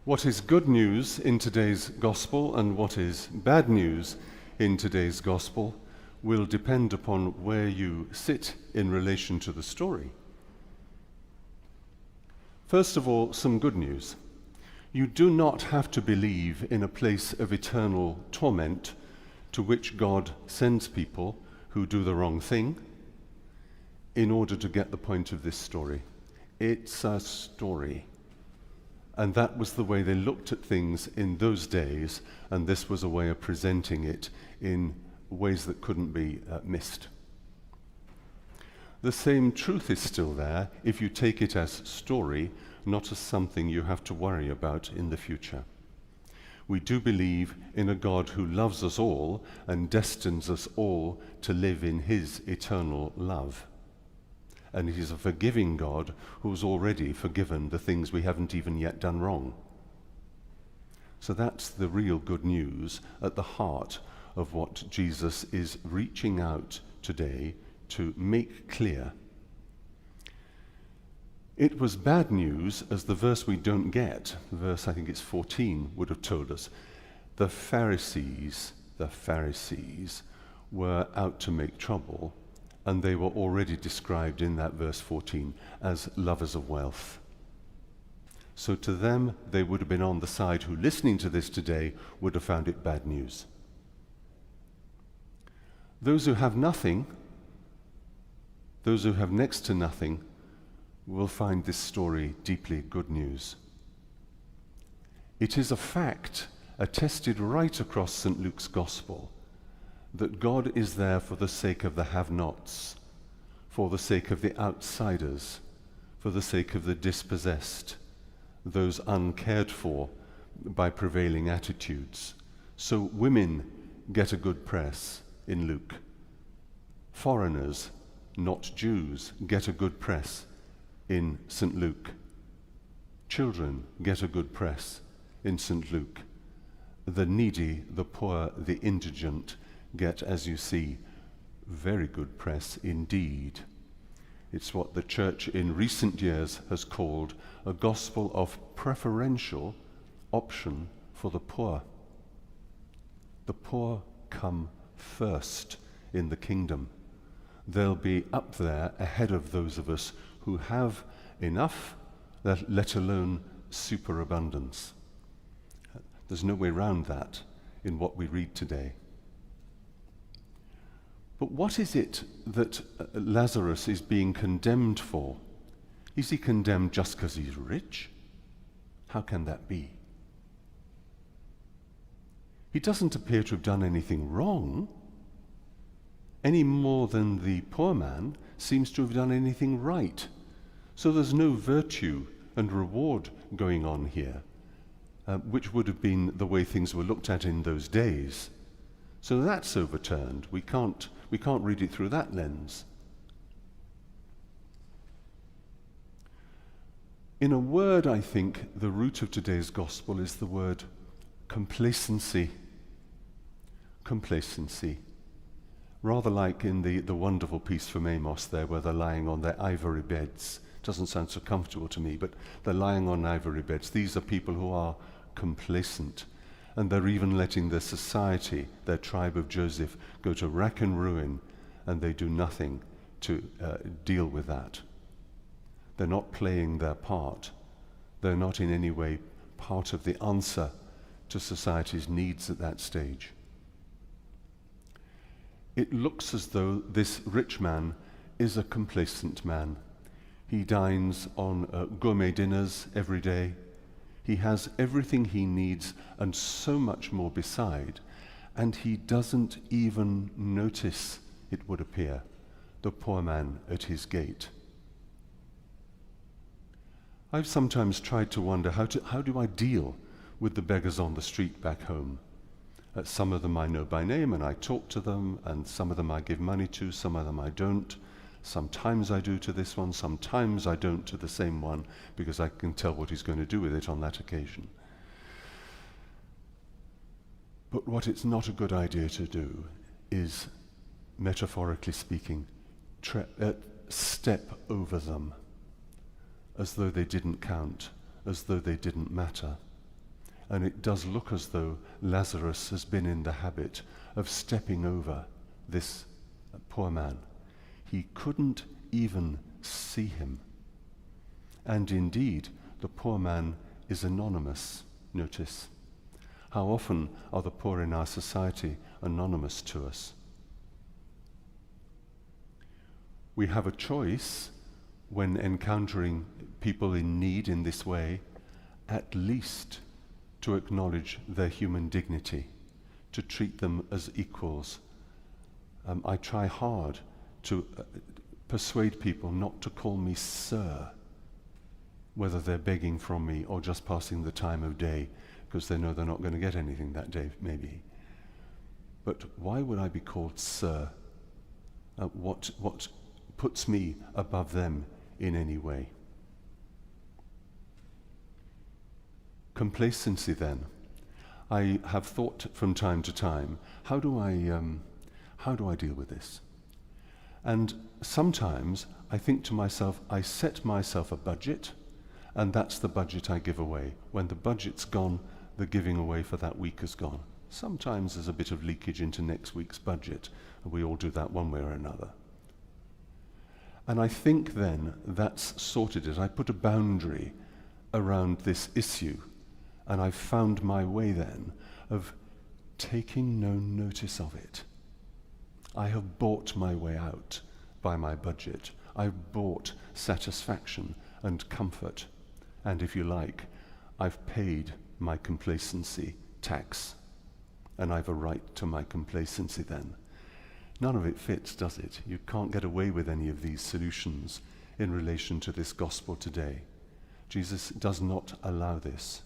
What is good news in today's gospel and what is bad news in today's gospel will depend upon where you sit in relation to the story. First of all, some good news. You do not have to believe in a place of eternal torment to which God sends people who do the wrong thing in order to get the point of this story. It's a story. And that was the way they looked at things in those days, and this was a way of presenting it in ways that couldn't be missed. The same truth is still there if you take it as story, not as something you have to worry about in the future. We do believe in a God who loves us all and destines us all to live in his eternal love. And he's a forgiving God who's already forgiven the things we haven't even yet done wrong. So that's the real good news at the heart of what Jesus is reaching out today to make clear. It was bad news, as the verse we don't get, verse I think it's 14, would have told us. The Pharisees were out to make trouble, and they were already described in that verse 14 as lovers of wealth. So to them, they would have been on the side who, listening to this today, would have found it bad news. Those who have nothing, those who have next to nothing, will find this story deeply good news. It is a fact attested right across St. Luke's Gospel that God is there for the sake of the have-nots, for the sake of the outsiders, for the sake of the dispossessed, those uncared for by prevailing attitudes. So women get a good press in Luke. Foreigners, not Jews, get a good press in St. Luke. Children get a good press in St. Luke. The needy, the poor, the indigent get, as you see, very good press indeed. It's what the church in recent years has called a gospel of preferential option for the poor. The poor come first in the kingdom. They'll be up there ahead of those of us who have enough, let alone superabundance. There's no way around that in what we read today. But what is it that Lazarus is being condemned for? Is he condemned just because he's rich? How can that be? He doesn't appear to have done anything wrong, any more than the poor man seems to have done anything right. So there's no virtue and reward going on here, which would have been the way things were looked at in those days. So that's overturned. We can't read it through that lens. In a word, I think the root of today's gospel is the word complacency. Complacency. Rather like in the wonderful piece from Amos there, where they're lying on their ivory beds. Doesn't sound so comfortable to me, but they're lying on ivory beds. These are people who are complacent. And they're even letting their society, their tribe of Joseph, go to rack and ruin, and they do nothing to deal with that. They're not playing their part. They're not in any way part of the answer to society's needs at that stage. It looks as though this rich man is a complacent man. He dines on gourmet dinners every day. He has everything he needs and so much more beside, and he doesn't even notice, it would appear, the poor man at his gate. I've sometimes tried to wonder how do I deal with the beggars on the street back home. Some of them I know by name and I talk to them, and some of them I give money to, some of them I don't. Sometimes I do to this one, sometimes I don't to the same one, because I can tell what he's going to do with it on that occasion. But what it's not a good idea to do is, metaphorically speaking, step over them as though they didn't count, as though they didn't matter. And it does look as though Lazarus has been in the habit of stepping over this poor man. He couldn't even see him. And indeed, the poor man is anonymous, notice. How often are the poor in our society anonymous to us? We have a choice when encountering people in need in this way, at least to acknowledge their human dignity, to treat them as equals. I try hard to persuade people not to call me sir, whether they're begging from me or just passing the time of day, because they know they're not going to get anything that day, maybe. But why would I be called sir? What puts me above them in any way? Complacency, then. I have thought from time to time, how do I deal with this? And sometimes I think to myself, I set myself a budget, and that's the budget I give away. When the budget's gone, the giving away for that week is gone. Sometimes there's a bit of leakage into next week's budget, and we all do that one way or another. And I think then that's sorted it. I put a boundary around this issue, and I've found my way then of taking no notice of it. I have bought my way out by my budget. I've bought satisfaction and comfort. And if you like, I've paid my complacency tax. And I've a right to my complacency then. None of it fits, does it? You can't get away with any of these solutions in relation to this gospel today. Jesus does not allow this.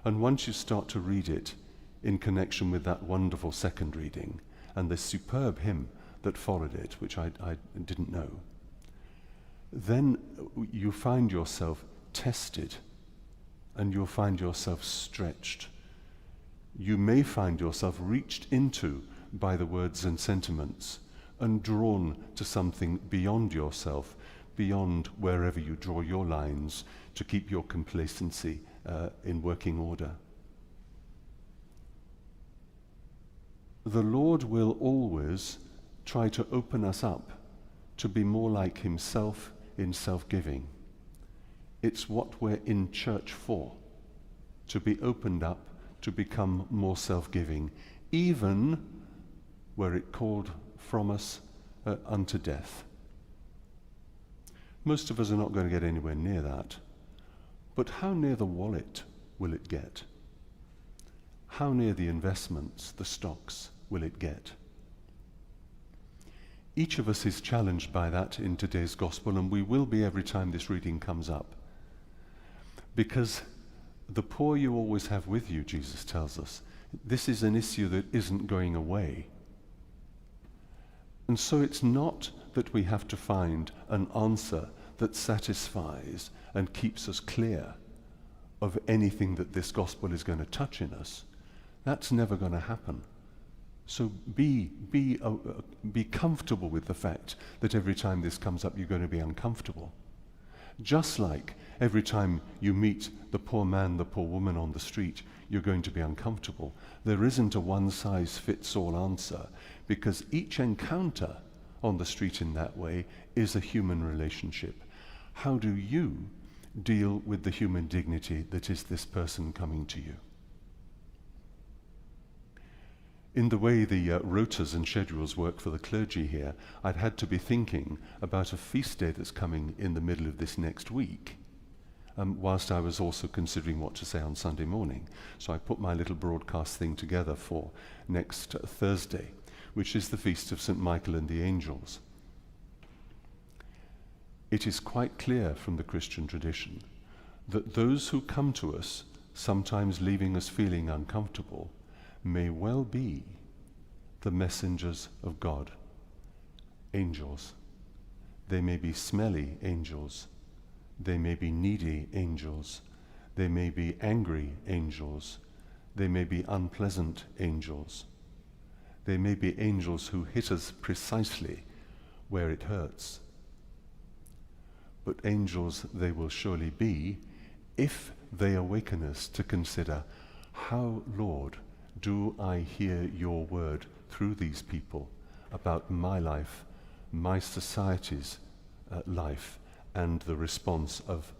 And once you start to read it in connection with that wonderful second reading and the superb hymn that followed it, which I didn't know, then you find yourself tested and you'll find yourself stretched. You may find yourself reached into by the words and sentiments and drawn to something beyond yourself, beyond wherever you draw your lines to keep your complacency in working order. The Lord will always try to open us up to be more like himself in self-giving. It's what we're in church for, to be opened up, to become more self-giving, even were it called from us unto death. Most of us are not going to get anywhere near that. But how near the wallet will it get? How near the investments, the stocks, will it get? Each of us is challenged by that in today's gospel, and we will be every time this reading comes up. Because the poor you always have with you, Jesus tells us. This is an issue that isn't going away. And so it's not that we have to find an answer that satisfies and keeps us clear of anything that this gospel is going to touch in us. That's never going to happen. So be comfortable with the fact that every time this comes up, you're going to be uncomfortable. Just like every time you meet the poor man, the poor woman on the street, you're going to be uncomfortable. There isn't a one-size-fits-all answer, because each encounter on the street in that way is a human relationship. How do you deal with the human dignity that is this person coming to you? In the way the rotas and schedules work for the clergy here, I'd had to be thinking about a feast day that's coming in the middle of this next week, whilst I was also considering what to say on Sunday morning. So I put my little broadcast thing together for next Thursday, which is the feast of St. Michael and the Angels. It is quite clear from the Christian tradition that those who come to us, sometimes leaving us feeling uncomfortable, may well be the messengers of God, angels. They may be smelly angels. They may be needy angels. They may be angry angels. They may be unpleasant angels. They may be angels who hit us precisely where it hurts. But angels they will surely be if they awaken us to consider, How, Lord, do I hear your word through these people about my life, my society's life, and the response of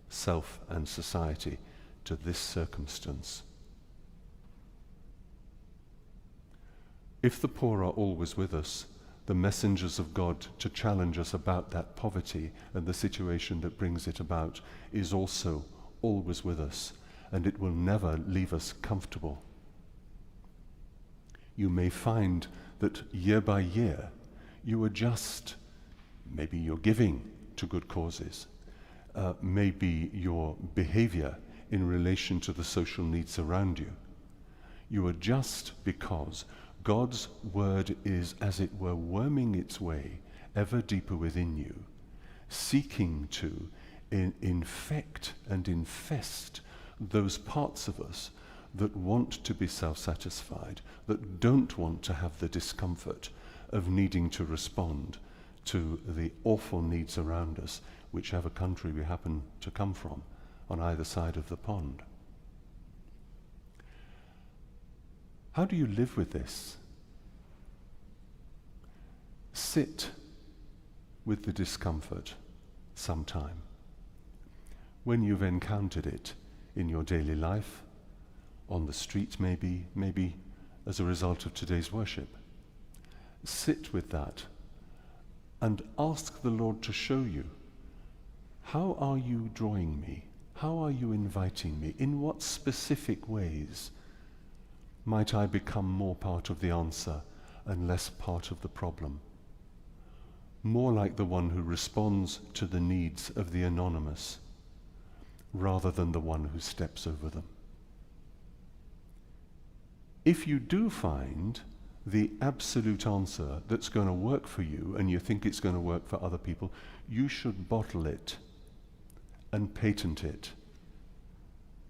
self and society to this circumstance? If the poor are always with us, the messengers of God to challenge us about that poverty and the situation that brings it about is also always with us, and it will never leave us comfortable. You may find that year by year you adjust. Maybe you're giving to good causes, maybe your behavior in relation to the social needs around you. You adjust because God's word is, as it were, worming its way ever deeper within you, seeking to infect and infest those parts of us that want to be self-satisfied, that don't want to have the discomfort of needing to respond to the awful needs around us, whichever country we happen to come from, on either side of the pond. How do you live with this? Sit with the discomfort sometime. When you've encountered it in your daily life, on the street maybe as a result of today's worship. Sit with that and ask the Lord to show you, how are you drawing me? How are you inviting me? In what specific ways might I become more part of the answer and less part of the problem? More like the one who responds to the needs of the anonymous rather than the one who steps over them. If you do find the absolute answer that's going to work for you and you think it's going to work for other people, you should bottle it and patent it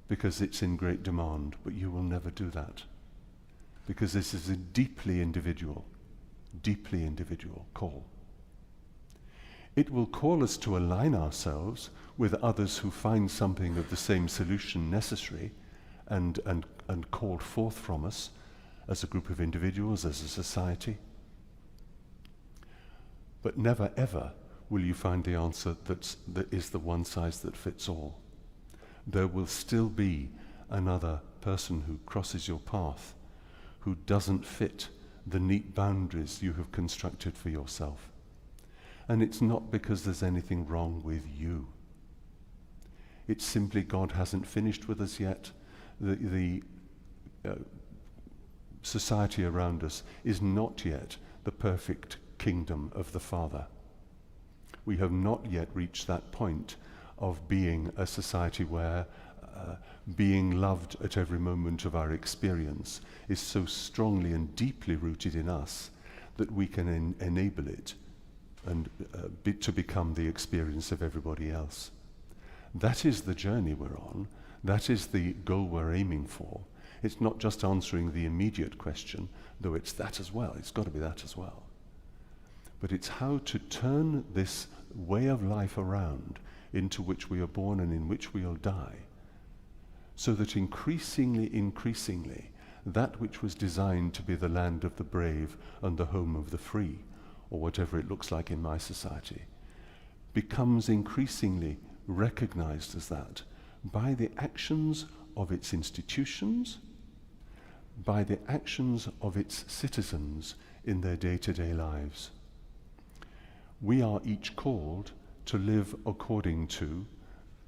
because it's in great demand, but you will never do that because this is a deeply individual call. It will call us to align ourselves with others who find something of the same solution necessary and called forth from us as a group of individuals, as a society. But never ever will you find the answer that is the one size that fits all. There will still be another person who crosses your path who doesn't fit the neat boundaries you have constructed for yourself. And it's not because there's anything wrong with you. It's simply God hasn't finished with us yet. The society around us is not yet the perfect kingdom of the Father. We have not yet reached that point of being a society where being loved at every moment of our experience is so strongly and deeply rooted in us that we can enable it and to become the experience of everybody else. That is the journey we're on. That is the goal we're aiming for. It's not just answering the immediate question, though it's that as well. It's got to be that as well. But it's how to turn this way of life around into which we are born and in which we'll die, so that increasingly, that which was designed to be the land of the brave and the home of the free, or whatever it looks like in my society, becomes increasingly recognized as that by the actions of its institutions, by the actions of its citizens in their day-to-day lives. We are each called to live according to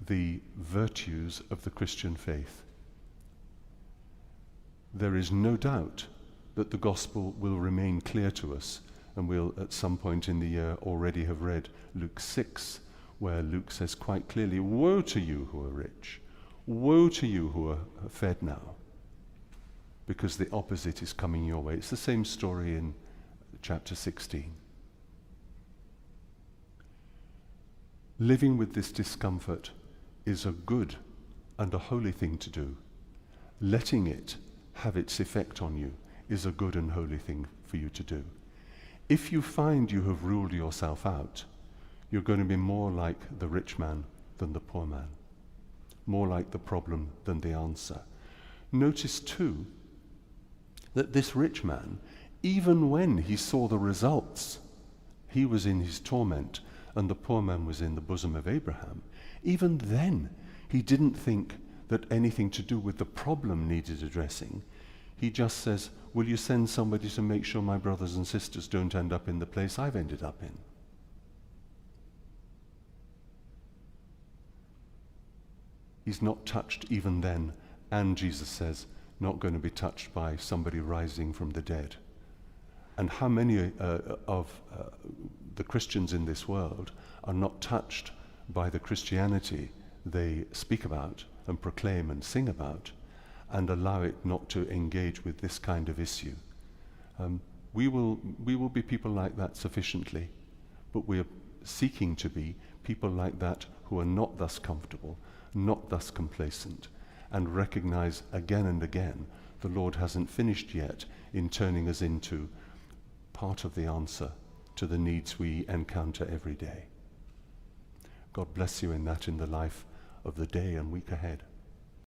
the virtues of the Christian faith. There is no doubt that the gospel will remain clear to us, and we'll at some point in the year already have read Luke 6, where Luke says quite clearly, woe to you who are rich, woe to you who are fed now, because the opposite is coming your way. It's the same story in chapter 16. Living with this discomfort is a good and a holy thing to do. Letting it have its effect on you is a good and holy thing for you to do. If you find you have ruled yourself out, you're going to be more like the rich man than the poor man, more like the problem than the answer. Notice too that this rich man, even when he saw the results, he was in his torment and the poor man was in the bosom of Abraham, even then he didn't think that anything to do with the problem needed addressing. He just says, will you send somebody to make sure my brothers and sisters don't end up in the place I've ended up in? He's not touched even then, and Jesus says, not going to be touched by somebody rising from the dead. And how many of the Christians in this world are not touched by the Christianity they speak about and proclaim and sing about, and allow it not to engage with this kind of issue? We will be people like that sufficiently, but we are seeking to be people like that who are not thus comfortable, not thus complacent, and recognize again and again the Lord hasn't finished yet in turning us into part of the answer to the needs we encounter every day. God bless you in that, in the life of the day and week ahead.